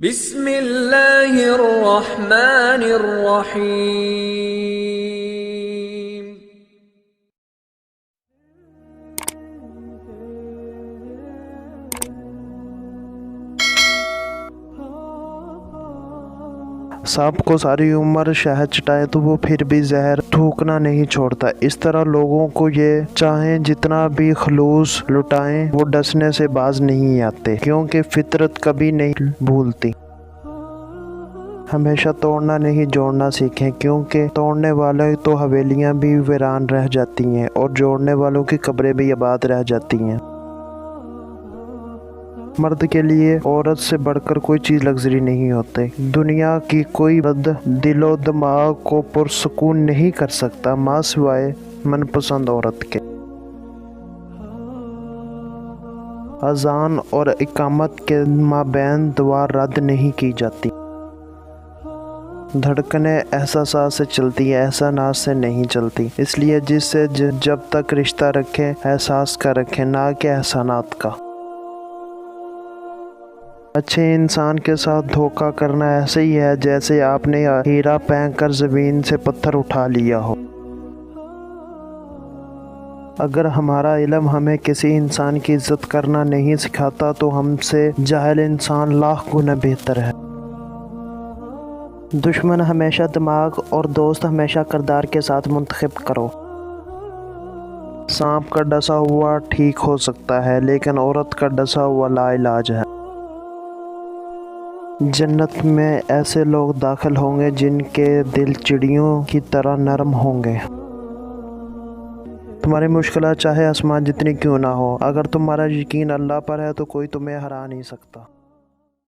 بسم اللہ الرحمن الرحیم۔ سانپ کو ساری عمر شہد چٹائے تو وہ پھر بھی زہر تھوکنا نہیں چھوڑتا۔ اس طرح لوگوں کو یہ چاہیں جتنا بھی خلوص لٹائیں وہ ڈسنے سے باز نہیں آتے، کیونکہ فطرت کبھی نہیں بھولتی۔ ہمیشہ توڑنا نہیں جوڑنا سیکھیں، کیونکہ توڑنے والے تو حویلیاں بھی ویران رہ جاتی ہیں اور جوڑنے والوں کی قبریں بھی آباد رہ جاتی ہیں۔ مرد کے لیے عورت سے بڑھ کر کوئی چیز لگژری نہیں ہوتی۔ دنیا کی کوئی مرد دل و دماغ کو پرسکون نہیں کر سکتا ماں سوائے من پسند عورت کے۔ اذان اور اقامت کے مابین دعا رد نہیں کی جاتی۔ دھڑکنیں احساسات سے چلتی ہیں، احسانات سے نہیں چلتی۔ اس لیے جس سے جب تک رشتہ رکھیں احساس کا رکھیں، نہ کہ احسانات کا۔ اچھے انسان کے ساتھ دھوکہ کرنا ایسے ہی ہے جیسے آپ نے ہیرا پھینک کر زمین سے پتھر اٹھا لیا ہو۔ اگر ہمارا علم ہمیں کسی انسان کی عزت کرنا نہیں سکھاتا تو ہم سے جاہل انسان لاکھ گنا بہتر ہے۔ دشمن ہمیشہ دماغ اور دوست ہمیشہ کردار کے ساتھ منتخب کرو۔ سانپ کا ڈسا ہوا ٹھیک ہو سکتا ہے، لیکن عورت کا ڈسا ہوا لا علاج ہے۔ جنت میں ایسے لوگ داخل ہوں گے جن کے دل چڑیوں کی طرح نرم ہوں گے۔ تمہاری مشکلات چاہے آسمان جتنی کیوں نہ ہو، اگر تمہارا یقین اللہ پر ہے تو کوئی تمہیں ہرا نہیں سکتا۔